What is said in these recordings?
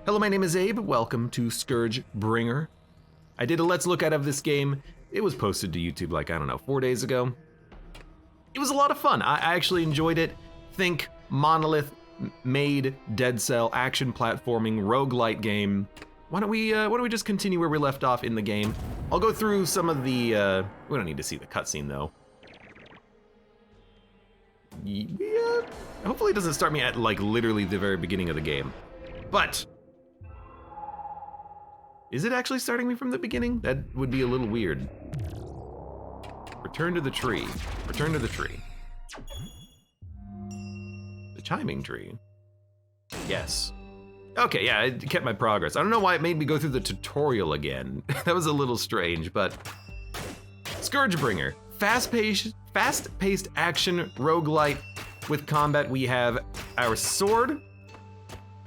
Hello, my name is Abe. Welcome to ScourgeBringer. I did a Let's Look At of this game. It was posted to YouTube like, I don't know, 4 days ago. It was a lot of fun. I actually enjoyed it. Think Monolith made Dead Cell action platforming roguelite game. Why don't we just continue where we left off in the game? I'll go through some of the, we don't need to see the cutscene though. Yeah, hopefully it doesn't start me at like literally the very beginning of the game. But, is it actually starting me from the beginning? That would be a little weird. Return to the tree. Return to the tree. The chiming tree. Yes. Okay, yeah, it kept my progress. I don't know why it made me go through the tutorial again. That was a little strange, but ScourgeBringer. Fast-paced action roguelite with combat. We have our sword.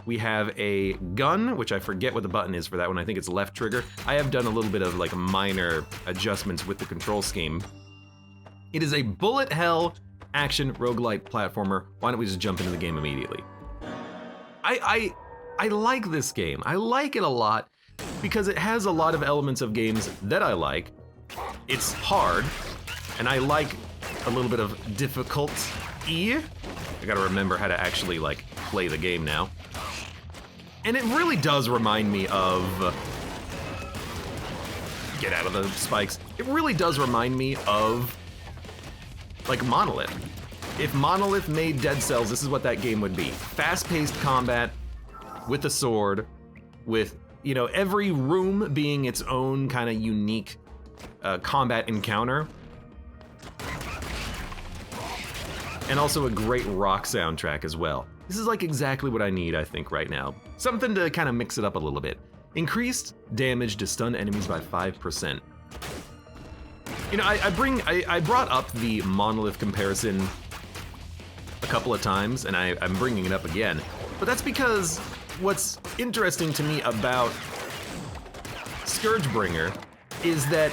We have a gun, which I forget what the button is for that one. I think it's left trigger. I have done a little bit of like minor adjustments with the control scheme. It is a bullet hell action roguelite platformer. Why don't we just jump into the game immediately? I like this game. I like it a lot because it has a lot of elements of games that I like. It's hard, and I like a little bit of difficulty. I gotta remember how to actually like play the game now. And it really does remind me of, get out of the spikes. It really does remind me of like Monolith. If Monolith made Dead Cells, this is what that game would be. Fast-paced combat with a sword, with, you know, every room being its own kind of unique combat encounter. And also a great rock soundtrack as well. This is like exactly what I need, I think, right now. Something to kind of mix it up a little bit. Increased damage to stun enemies by 5%. You know, I brought up the Monolith comparison a couple of times, and I'm bringing it up again. But that's because what's interesting to me about ScourgeBringer is that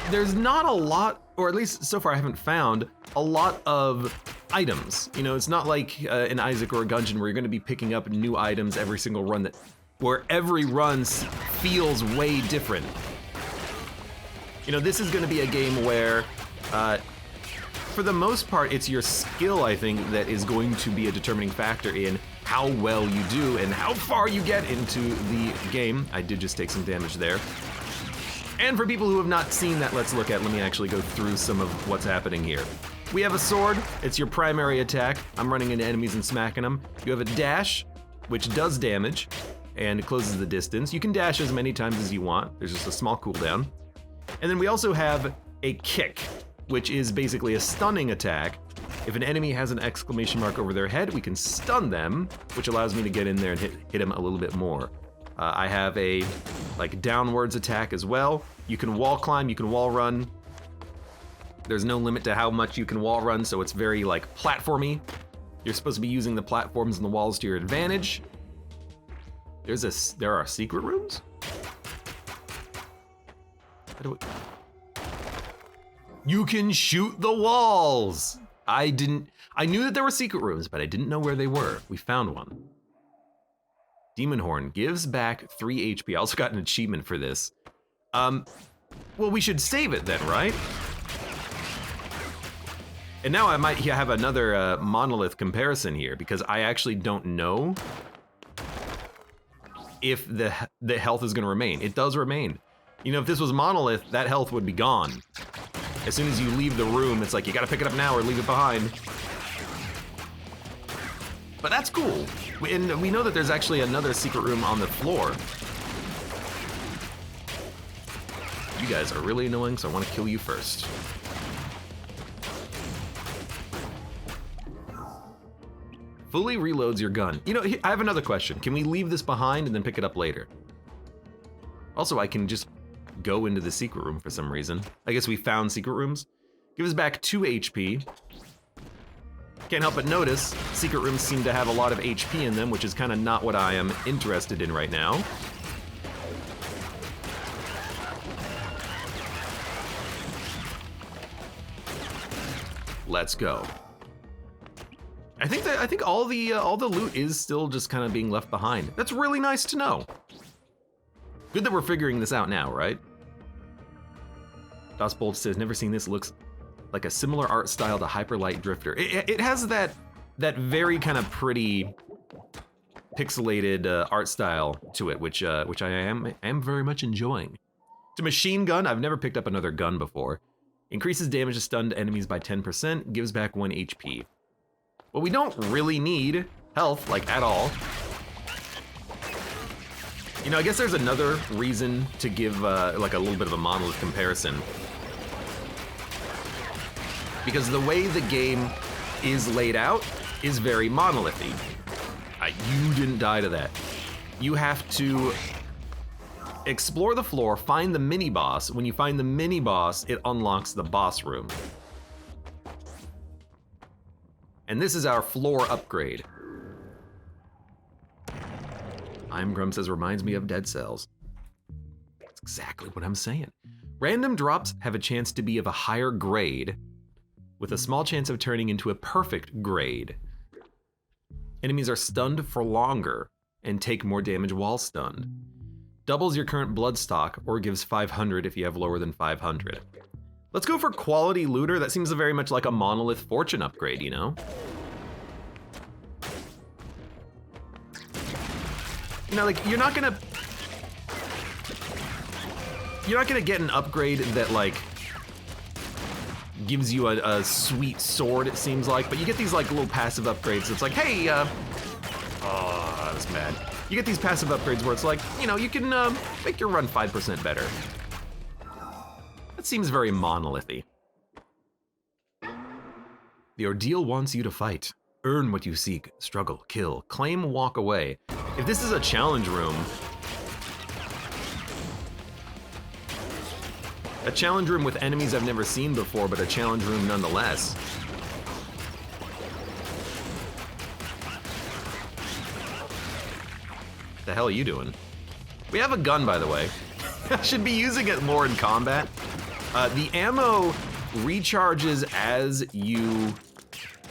there's not a lot, or at least so far I haven't found, a lot of items. You know, it's not like an Isaac or a Gungeon where you're going to be picking up new items every single run, where every run feels way different. You know, this is going to be a game where, for the most part, it's your skill, I think, that is going to be a determining factor in how well you do and how far you get into the game. I did just take some damage there. And for people who have not seen that Let's Look At, let me actually go through some of what's happening here. We have a sword, it's your primary attack. I'm running into enemies and smacking them. You have a dash, which does damage, and it closes the distance. You can dash as many times as you want. There's just a small cooldown. And then we also have a kick, which is basically a stunning attack. If an enemy has an exclamation mark over their head, we can stun them, which allows me to get in there and hit them a little bit more. I have a like downwards attack as well. You can wall climb, you can wall run. There's no limit to how much you can wall run, so it's very like platformy. You're supposed to be using the platforms and the walls to your advantage. There are secret rooms? You can shoot the walls! I knew that there were secret rooms, but I didn't know where they were. We found one. Demon Horn gives back 3 HP. I also got an achievement for this. Well, we should save it then, right? And now I might have another Monolith comparison here, because I actually don't know if the health is gonna remain. It does remain. You know, if this was Monolith, that health would be gone. As soon as you leave the room, it's like, you gotta pick it up now or leave it behind. But that's cool. And we know that there's actually another secret room on the floor. You guys are really annoying, so I wanna kill you first. Fully reloads your gun. You know, I have another question. Can we leave this behind and then pick it up later? Also, I can just go into the secret room for some reason. I guess we found secret rooms. Give us back 2 HP. Can't help but notice, secret rooms seem to have a lot of HP in them, which is kind of not what I am interested in right now. Let's go. I think all the loot is still just kind of being left behind. That's really nice to know. Good that we're figuring this out now, right? Dosbold says, never seen this, looks like a similar art style to Hyperlight Drifter. It has that very kind of pretty pixelated art style to it, which I am very much enjoying. It's a machine gun. I've never picked up another gun before. Increases damage to stunned enemies by 10%, gives back 1 HP. Well, we don't really need health, like, at all. You know, I guess there's another reason to give, like, a little bit of a Monolith comparison. Because the way the game is laid out is very Monolithy. You didn't die to that. You have to explore the floor, find the mini-boss. When you find the mini-boss, it unlocks the boss room. And this is our floor upgrade. I'm Grum says, reminds me of Dead Cells. That's exactly what I'm saying. Random drops have a chance to be of a higher grade, with a small chance of turning into a perfect grade. Enemies are stunned for longer and take more damage while stunned. Doubles your current blood stock or gives 500 if you have lower than 500. Let's go for quality looter. That seems very much like a Monolith fortune upgrade, you know? You know, like, you're not gonna get an upgrade that, like, gives you a sweet sword, it seems like, but you get these, like, little passive upgrades. It's like, hey, oh, that was bad. You get these passive upgrades where it's like, you know, you can make your run 5% better. That seems very monolithy. The ordeal wants you to fight. Earn what you seek, struggle, kill, claim, walk away. If this is a challenge room, with enemies I've never seen before, but a challenge room nonetheless. What the hell are you doing? We have a gun, by the way. I should be using it more in combat. The ammo recharges as you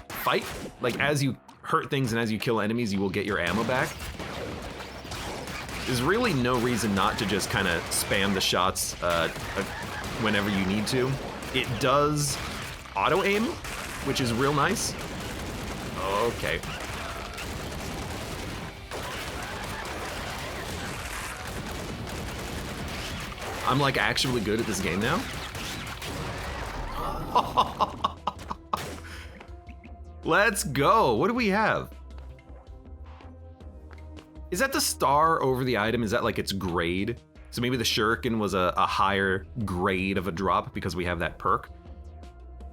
fight. Like, as you hurt things and as you kill enemies, you will get your ammo back. There's really no reason not to just kind of spam the shots whenever you need to. It does auto-aim, which is real nice. Okay. I'm like actually good at this game now. Let's go. What do we have? Is that the star over the item? Is that like its grade? So maybe the shuriken was a higher grade of a drop because we have that perk.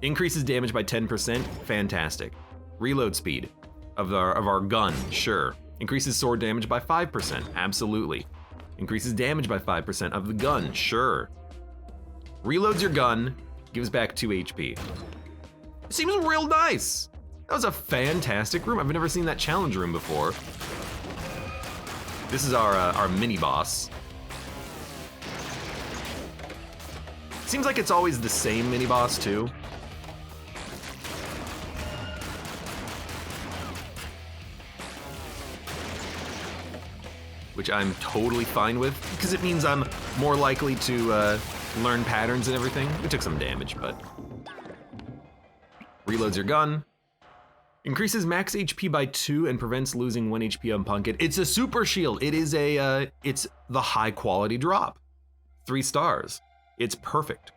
Increases damage by 10%, fantastic. Reload speed of our gun, sure. Increases sword damage by 5%, absolutely. Increases damage by 5% of the gun, sure. Reloads your gun, gives back 2 HP. Seems real nice. That was a fantastic room. I've never seen that challenge room before. This is our mini boss. Seems like it's always the same mini boss too. Which I'm totally fine with, because it means I'm more likely to learn patterns and everything. We took some damage, but. Reloads your gun. Increases max HP by 2 and prevents losing 1 HP upon hit. It's a super shield. It is it's the high quality drop. 3 stars. It's perfect.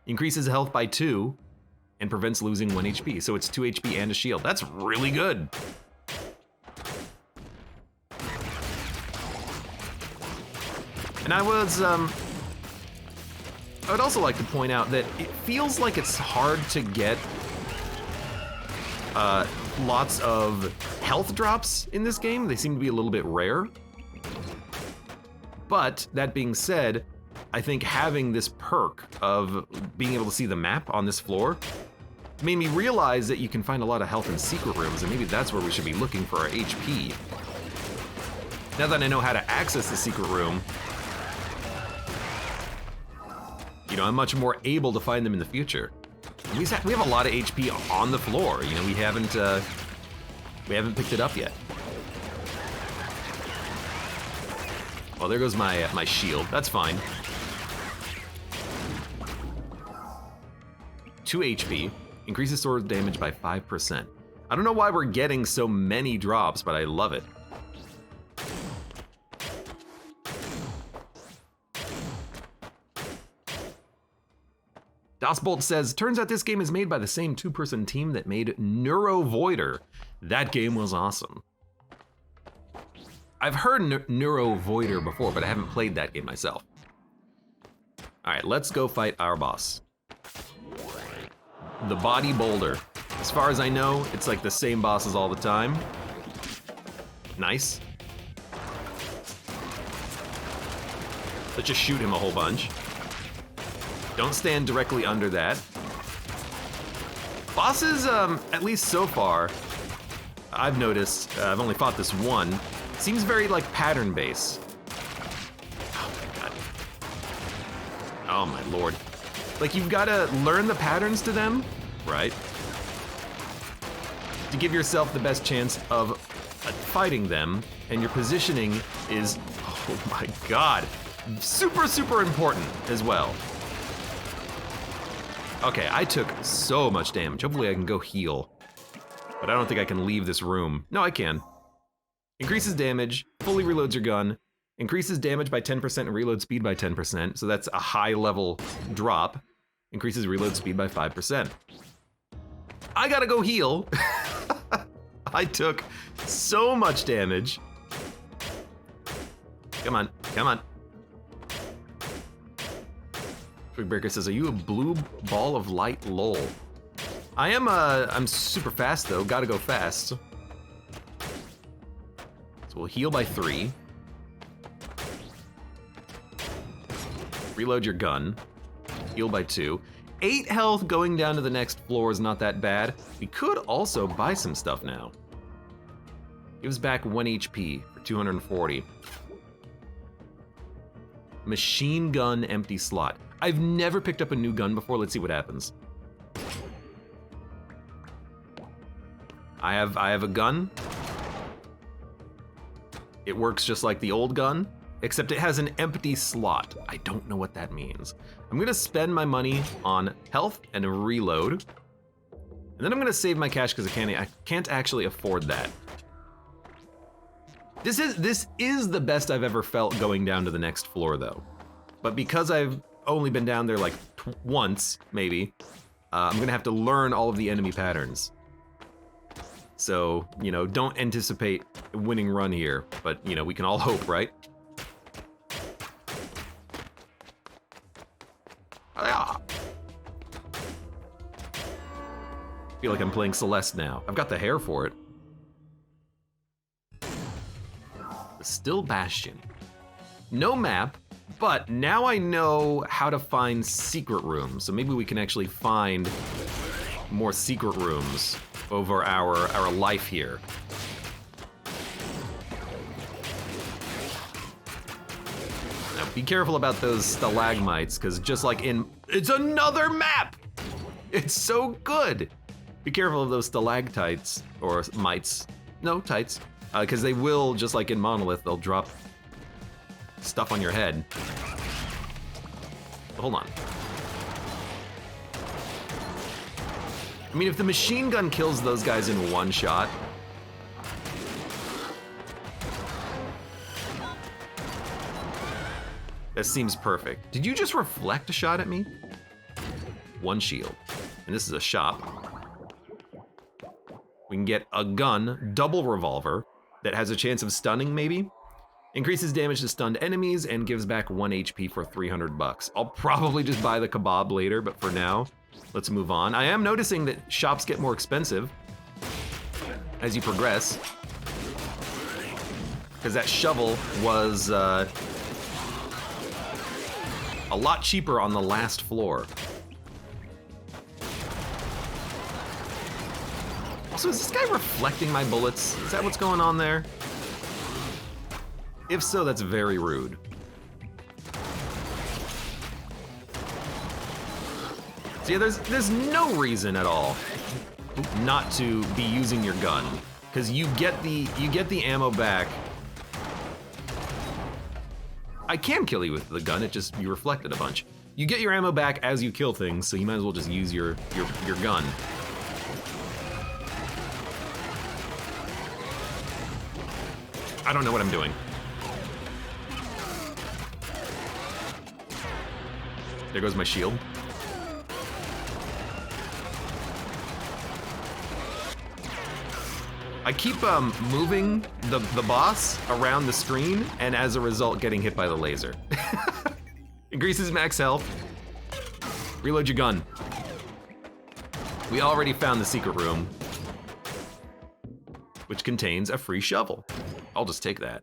Increases health by 2 and prevents losing 1 HP. So it's 2 HP and a shield. That's really good. And I would also like to point out that it feels like it's hard to get lots of health drops in this game. They seem to be a little bit rare. But that being said, I think having this perk of being able to see the map on this floor made me realize that you can find a lot of health in secret rooms, and maybe that's where we should be looking for our HP. Now that I know how to access the secret room, you know, I'm much more able to find them in the future. We have a lot of HP on the floor. You know, we haven't We haven't picked it up yet. Well, there goes my shield. That's fine. 2 HP. Increases sword damage by 5%. I don't know why we're getting so many drops, but I love it. DOSBolt says, turns out this game is made by the same two-person team that made Neurovoider. That game was awesome. I've heard Neurovoider before, but I haven't played that game myself. All right, let's go fight our boss. The Body Boulder. As far as I know, it's like the same bosses all the time. Nice. Let's just shoot him a whole bunch. Don't stand directly under that. Bosses, at least so far, I've noticed, I've only fought this one, seems very like pattern-based. Oh my god. Oh my lord. Like you've gotta learn the patterns to them, right? To give yourself the best chance of fighting them, and your positioning is, oh my god, super, super important as well. Okay, I took so much damage. Hopefully I can go heal. But I don't think I can leave this room. No, I can. Increases damage, fully reloads your gun, increases damage by 10% and reload speed by 10%, so that's a high level drop. Increases reload speed by 5%. I gotta go heal. I took so much damage. Come on, come on. Breaker says, are you a blue ball of light? Lol. I am, I'm super fast though, gotta go fast. So we'll heal by 3. Reload your gun. Heal by 2. 8 health going down to the next floor is not that bad. We could also buy some stuff now. Gives back 1 HP for 240. Machine gun empty slot. I've never picked up a new gun before. Let's see what happens. I have a gun. It works just like the old gun, except it has an empty slot. I don't know what that means. I'm gonna spend my money on health and a reload. And then I'm gonna save my cash because I can't actually afford that. This is the best I've ever felt going down to the next floor though. But because I've only been down there like once, maybe, I'm gonna have to learn all of the enemy patterns. So, you know, don't anticipate a winning run here, but you know, we can all hope, right? I feel like I'm playing Celeste now. I've got the hair for it. The Still Bastion. No map, but now I know how to find secret rooms. So maybe we can actually find more secret rooms over our life here. Now be careful about those stalagmites, because just like in, it's another map! It's so good! Be careful of those stalactites, or mites. No, tights. Because they will, just like in Monolith, they'll drop stuff on your head. Hold on. I mean, if the machine gun kills those guys in one shot, that seems perfect. Did you just reflect a shot at me? 1 shield. And this is a shop. We can get a gun, double revolver, that has a chance of stunning, maybe? Increases damage to stunned enemies and gives back 1 HP for 300 bucks. I'll probably just buy the kebab later, but for now, let's move on. I am noticing that shops get more expensive as you progress, because that shovel was a lot cheaper on the last floor. Also, is this guy reflecting my bullets? Is that what's going on there? If so, that's very rude. So yeah, there's no reason at all not to be using your gun. because you get the ammo back. I can kill you with the gun, it just, you reflected a bunch. You get your ammo back as you kill things, so you might as well just use your gun. I don't know what I'm doing. There goes my shield. I keep moving the boss around the screen, and as a result, getting hit by the laser. Increases max health. Reload your gun. We already found the secret room, which contains a free shovel. I'll just take that.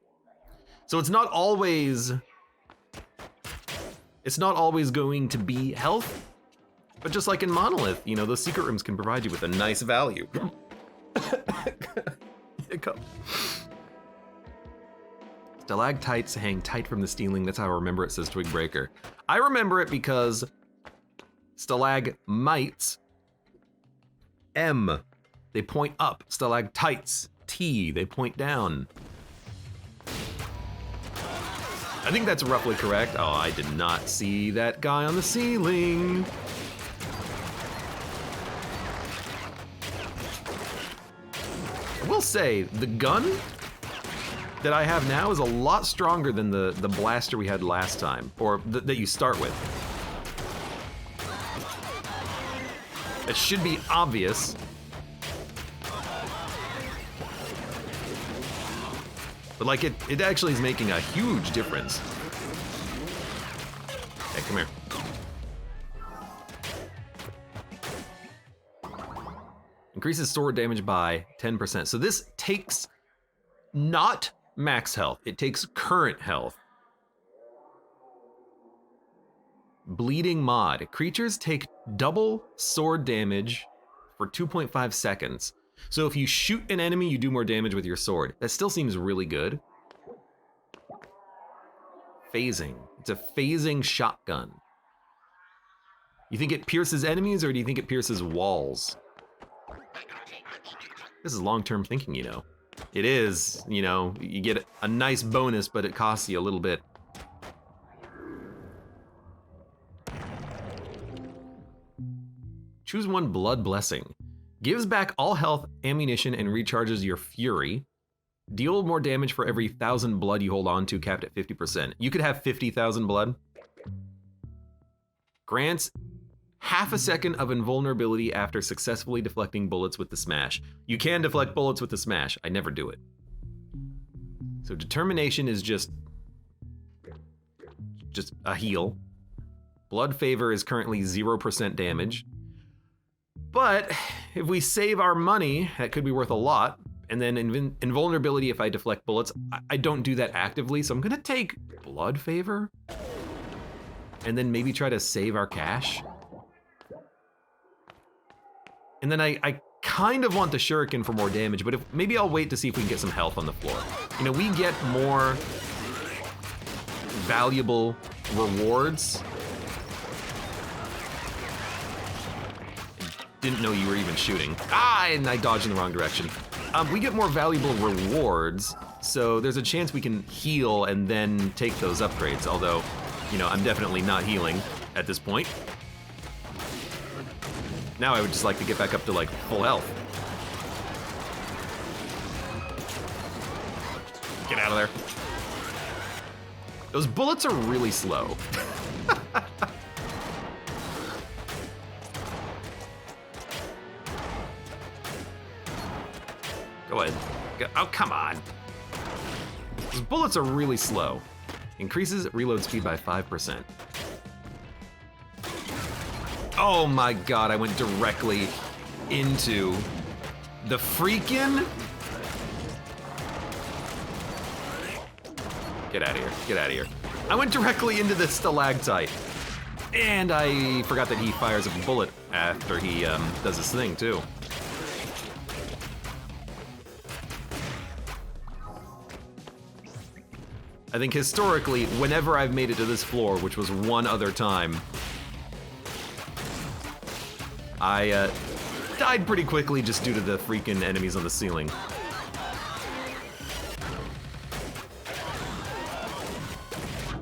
So it's not always going to be health, but just like in Monolith, you know, those secret rooms can provide you with a nice value. Stalactites hang tight from the ceiling. That's how I remember it, says Twigbreaker. I remember it because stalagmites, M, they point up. Stalactites, T, they point down. I think that's roughly correct. Oh, I did not see that guy on the ceiling. I will say, the gun that I have now is a lot stronger than the blaster we had last time, or that you start with. It should be obvious. But like it actually is making a huge difference. Hey, come here. Increases sword damage by 10%. So this takes not max health, it takes current health. Bleeding mod. Creatures take double sword damage for 2.5 seconds. So if you shoot an enemy, you do more damage with your sword. That still seems really good. Phasing. It's a phasing shotgun. You think it pierces enemies, or do you think it pierces walls? This is long-term thinking, you know. It is, you know, you get a nice bonus, but it costs you a little bit. Choose one blood blessing. Gives back all health, ammunition, and recharges your fury. Deal more damage for every 1,000 blood you hold on to, capped at 50%. You could have 50,000 blood. Grants half a second of invulnerability after successfully deflecting bullets with the smash. You can deflect bullets with the smash. I never do it. So determination is just a heal. Blood favor is currently 0% damage. But if we save our money, that could be worth a lot. And then invulnerability if I deflect bullets. I don't do that actively, so I'm gonna take blood favor. And then maybe try to save our cash. And then I kind of want the shuriken for more damage, but maybe I'll wait to see if we can get some health on the floor. You know, we get more valuable rewards. Didn't know you were even shooting. And I dodged in the wrong direction. We get more valuable rewards, so there's a chance we can heal and then take those upgrades, although, you know, I'm definitely not healing at this point. Now I would just like to get back up to, like, full health. Get out of there. Those bullets are really slow. Go ahead. Oh, come on. Those bullets are really slow. Increases reload speed by 5%. Oh my god, I went directly into the freaking... Get out of here, get out of here. I went directly into the stalactite. And I forgot that he fires a bullet after he does his thing too. I think historically, whenever I've made it to this floor, which was one other time, I died pretty quickly just due to the freaking enemies on the ceiling.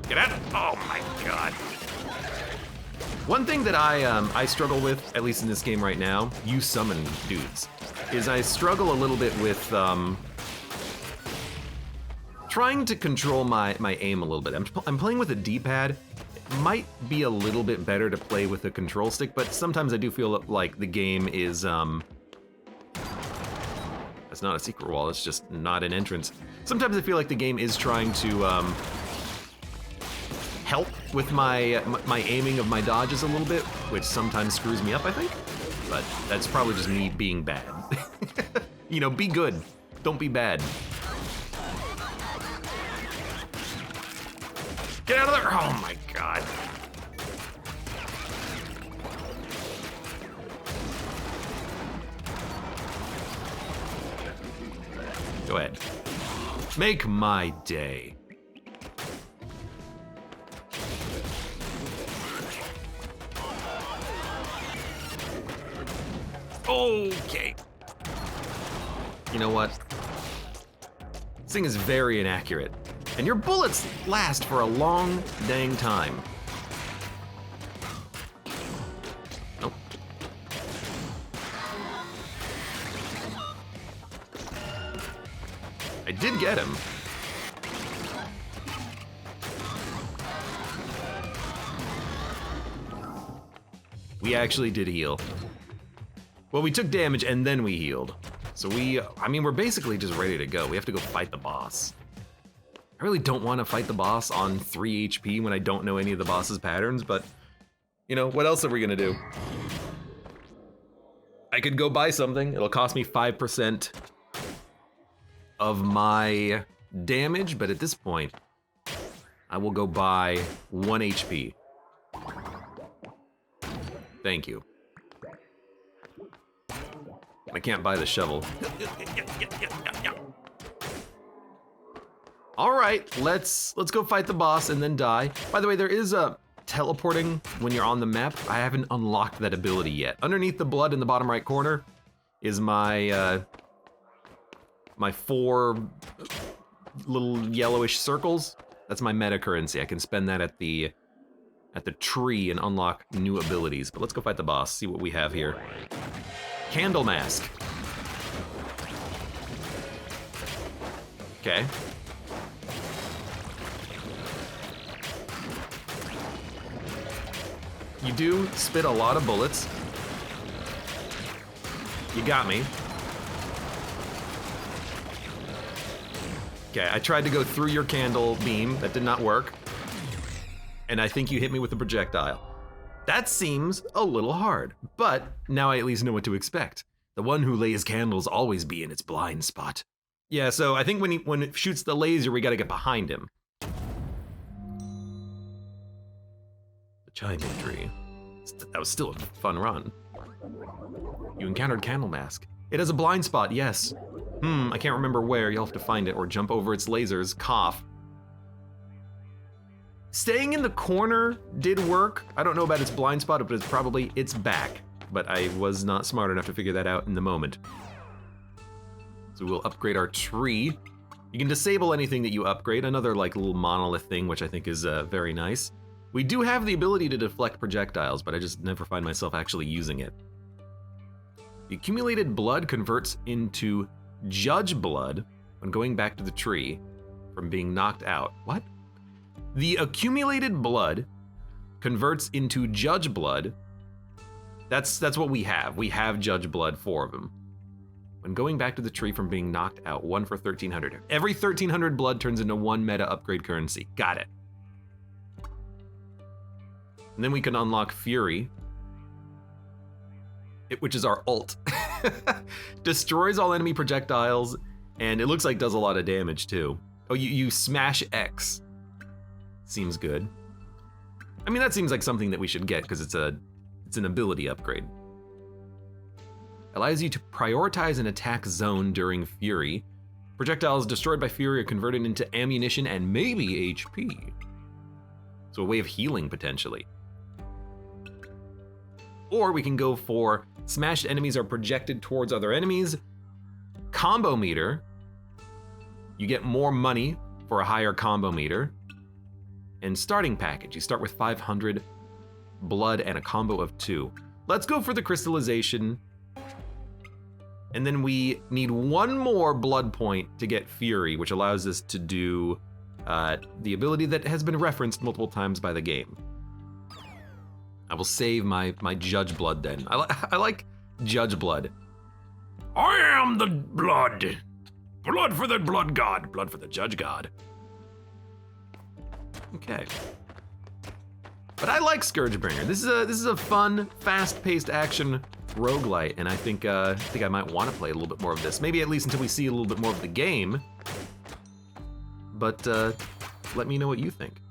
Get out! Oh my god. One thing that I struggle with, at least in this game right now, you summon dudes, is I struggle a little bit with trying to control my aim a little bit. I'm playing with a D-pad. It might be a little bit better to play with a control stick, but sometimes I do feel like the game is it's not a secret wall, it's just not an entrance. Sometimes I feel like the game is trying to help with my aiming of my dodges a little bit, which sometimes screws me up, I think. But that's probably just me being bad. You know, be good, don't be bad. Get out of there! Oh my god. Go ahead. Make my day. Okay. You know what? This thing is very inaccurate. And your bullets last for a long dang time. Nope. I did get him. We actually did heal. Well, we took damage and then we healed. So we're basically just ready to go. We have to go fight the boss. I really don't want to fight the boss on 3 HP when I don't know any of the boss's patterns, but you know, what else are we gonna do? I could go buy something. It'll cost me 5% of my damage, but at this point, I will go buy 1 HP. Thank you. I can't buy the shovel. All right, let's go fight the boss and then die. By the way, there is a teleporting when you're on the map. I haven't unlocked that ability yet. Underneath the blood in the bottom right corner is my my 4 little yellowish circles. That's my meta currency. I can spend that at the tree and unlock new abilities. But let's go fight the boss, see what we have here. Candle mask. Okay. You do spit a lot of bullets. You got me. Okay, I tried to go through your candle beam. That did not work. And I think you hit me with a projectile. That seems a little hard, but now I at least know what to expect. The one who lays candles always be in its blind spot. Yeah, so I think when it shoots the laser, we gotta get behind him. The chiming tree. That was still a fun run. You encountered Candle Mask. It has a blind spot, yes. I can't remember where. You'll have to find it or jump over its lasers. Cough. Staying in the corner did work. I don't know about its blind spot, but it's probably its back. But I was not smart enough to figure that out in the moment. So we'll upgrade our tree. You can disable anything that you upgrade. Another like little monolith thing, which I think is very nice. We do have the ability to deflect projectiles, but I just never find myself actually using it. The accumulated blood converts into judge blood when going back to the tree from being knocked out. What? The accumulated blood converts into judge blood. That's what we have. We have judge blood, 4 of them. When going back to the tree from being knocked out, 1 for 1,300. Every 1,300 blood turns into 1 meta upgrade currency. Got it. And then we can unlock Fury, which is our ult. Destroys all enemy projectiles, and it looks like does a lot of damage too. Oh, you smash X. Seems good. I mean, that seems like something that we should get because it's an ability upgrade. Allows you to prioritize an attack zone during Fury. Projectiles destroyed by Fury are converted into ammunition and maybe HP. So a way of healing potentially. Or we can go for smashed enemies are projected towards other enemies. Combo meter. You get more money for a higher combo meter. And starting package, you start with 500 blood and a combo of 2. Let's go for the crystallization. And then we need 1 more blood point to get Fury, which allows us to do the ability that has been referenced multiple times by the game. I will save my Judge Blood then. I like Judge Blood. I am the blood. Blood for the blood god. Blood for the judge god. Okay. But I like ScourgeBringer. This is a fun, fast-paced action roguelite, and I think I might want to play a little bit more of this. Maybe at least until we see a little bit more of the game. But let me know what you think.